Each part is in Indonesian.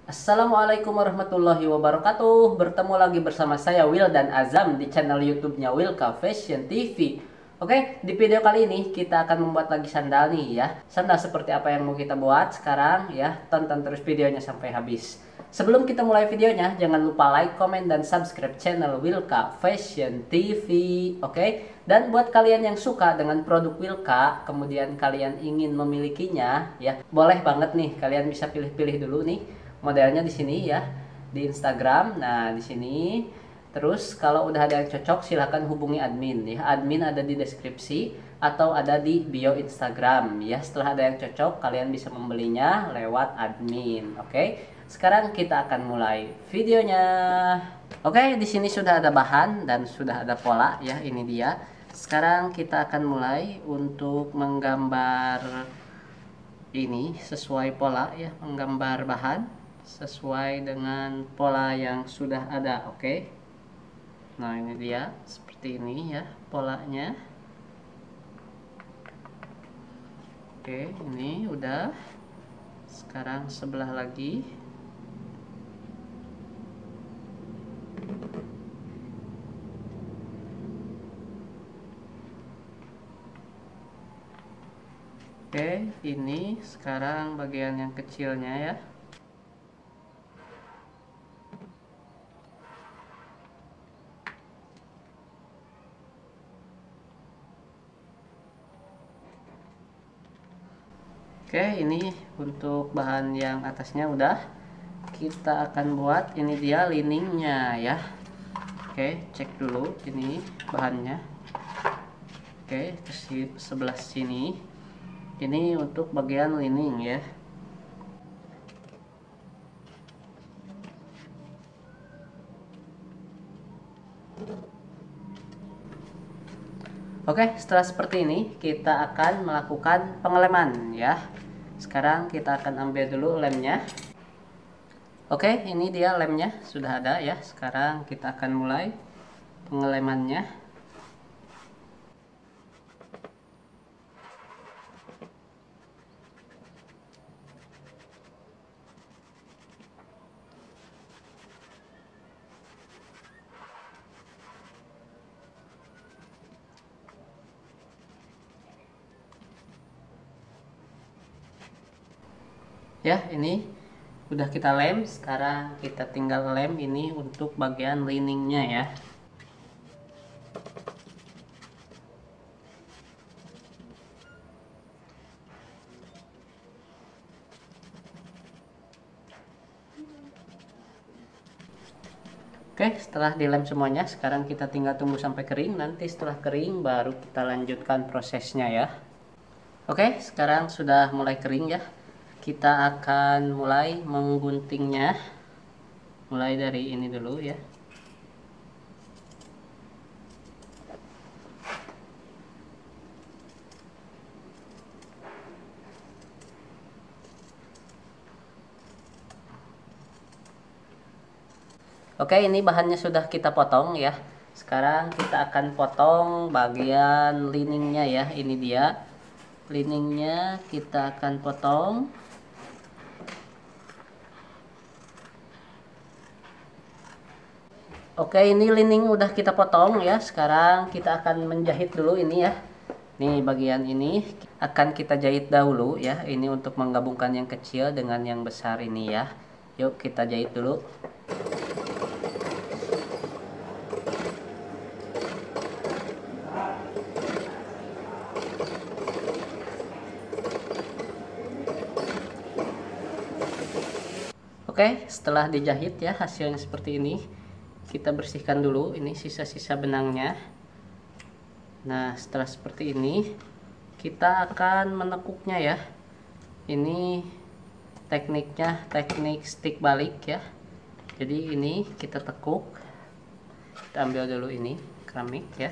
Assalamualaikum warahmatullahi wabarakatuh. Bertemu lagi bersama saya Will dan Azam di channel YouTube-nya Wilka Fashion TV. Oke, di video kali ini kita akan membuat lagi sandal nih ya. Sandal seperti apa yang mau kita buat sekarang ya. Tonton terus videonya sampai habis. Sebelum kita mulai videonya, jangan lupa like, comment, dan subscribe channel Wilka Fashion TV. Oke, dan buat kalian yang suka dengan produk Wilka, kemudian kalian ingin memilikinya ya, boleh banget nih kalian bisa pilih-pilih dulu nih modelnya di sini ya, di Instagram. Nah, di sini. Terus kalau udah ada yang cocok silahkan hubungi admin ya. Admin ada di deskripsi atau ada di bio Instagram ya. Setelah ada yang cocok kalian bisa membelinya lewat admin. Oke. Sekarang kita akan mulai videonya. Oke, di sini sudah ada bahan dan sudah ada pola ya. Ini dia. Sekarang kita akan mulai untuk menggambar ini sesuai pola ya, menggambar bahan sesuai dengan pola yang sudah ada. Oke. Nah, ini dia seperti ini ya polanya. Oke, ini udah. Sekarang sebelah lagi. Oke, ini sekarang bagian yang kecilnya ya. Oke, ini untuk bahan yang atasnya udah. Kita akan buat ini dia liningnya ya. Oke, cek dulu ini bahannya. Oke, ke sebelah sini. Ini untuk bagian lining ya. Oke, setelah seperti ini kita akan melakukan pengeleman ya. Sekarang kita akan ambil dulu lemnya. Oke, ini dia lemnya sudah ada ya. Sekarang kita akan mulai pengelemannya. Ya, ini udah kita lem. Sekarang kita tinggal lem ini untuk bagian liningnya ya. Oke, setelah dilem semuanya, sekarang kita tinggal tunggu sampai kering. Nanti setelah kering baru kita lanjutkan prosesnya ya. Oke, sekarang sudah mulai kering ya. Kita akan mulai mengguntingnya. Mulai dari ini dulu ya. Oke, ini bahannya sudah kita potong ya. Sekarang kita akan potong bagian liningnya ya. Ini dia. Liningnya kita akan potong. Oke, ini lining udah kita potong ya. Sekarang kita akan menjahit dulu ini ya. Nih bagian ini akan kita jahit dahulu ya. Ini untuk menggabungkan yang kecil dengan yang besar ini ya. Yuk kita jahit dulu. Oke, setelah dijahit ya hasilnya seperti ini. Kita bersihkan dulu ini sisa-sisa benangnya. Nah, setelah seperti ini kita akan menekuknya ya. Ini tekniknya teknik stick balik ya. Jadi ini kita tekuk. Kita ambil dulu ini keramik ya.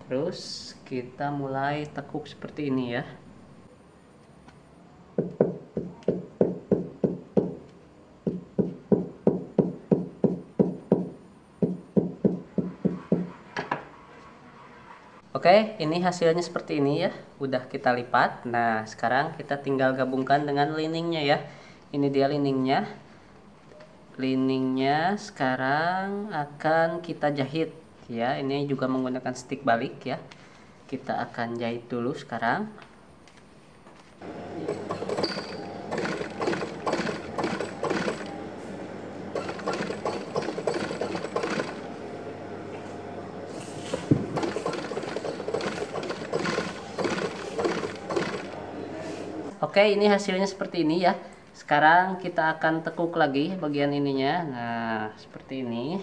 Terus kita mulai tekuk seperti ini ya. Oke, ini hasilnya seperti ini ya. Udah kita lipat. Nah, sekarang kita tinggal gabungkan dengan liningnya ya. Ini dia liningnya. Liningnya sekarang akan kita jahit ya. Ini juga menggunakan stick balik ya. Kita akan jahit dulu sekarang. Oke, ini hasilnya seperti ini ya. Sekarang kita akan tekuk lagi bagian ininya. Nah, seperti ini.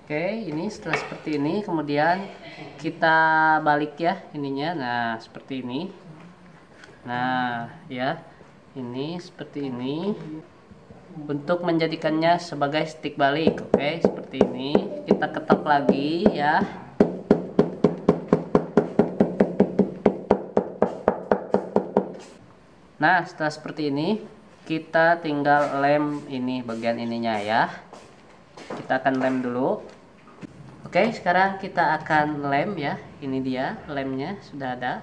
Oke, ini setelah seperti ini, kemudian kita balik ya ininya. Nah, seperti ini. Nah, ya, ini seperti ini untuk menjadikannya sebagai stick balik. Oke, seperti ini. Kita ketok lagi ya. Nah, setelah seperti ini, kita tinggal lem ini bagian ininya ya. Kita akan lem dulu. Oke, sekarang kita akan lem ya. Ini dia lemnya sudah ada.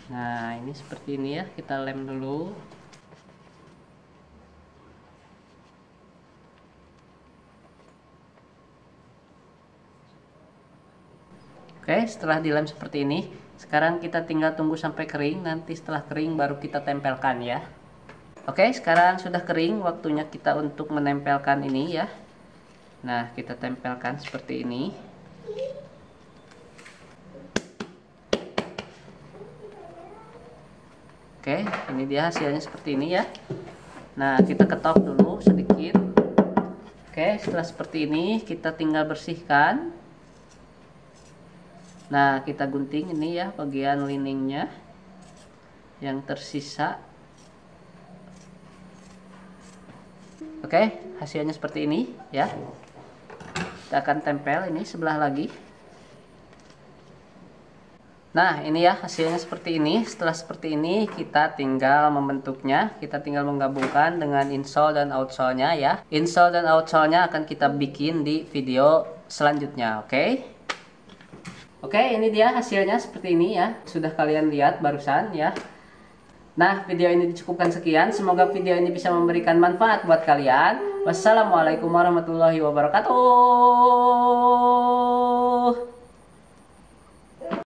Nah, ini seperti ini ya, kita lem dulu. Oke, setelah dilem seperti ini, sekarang kita tinggal tunggu sampai kering. Nanti setelah kering baru kita tempelkan ya. Oke, sekarang sudah kering, waktunya kita untuk menempelkan ini ya. Nah, kita tempelkan seperti ini. Oke, ini dia hasilnya seperti ini ya. Nah, kita ketok dulu sedikit. Oke, setelah seperti ini kita tinggal bersihkan. Nah, kita gunting ini ya bagian liningnya yang tersisa. Oke, hasilnya seperti ini ya. Kita akan tempel ini sebelah lagi. Nah, ini ya hasilnya seperti ini. Setelah seperti ini kita tinggal membentuknya. Kita tinggal menggabungkan dengan insole dan outsole-nya ya. Insole dan outsole-nya akan kita bikin di video selanjutnya, oke? Oke, ini dia hasilnya seperti ini ya. Sudah kalian lihat barusan ya. Nah, video ini dicukupkan sekian. Semoga video ini bisa memberikan manfaat buat kalian. Wassalamualaikum warahmatullahi wabarakatuh.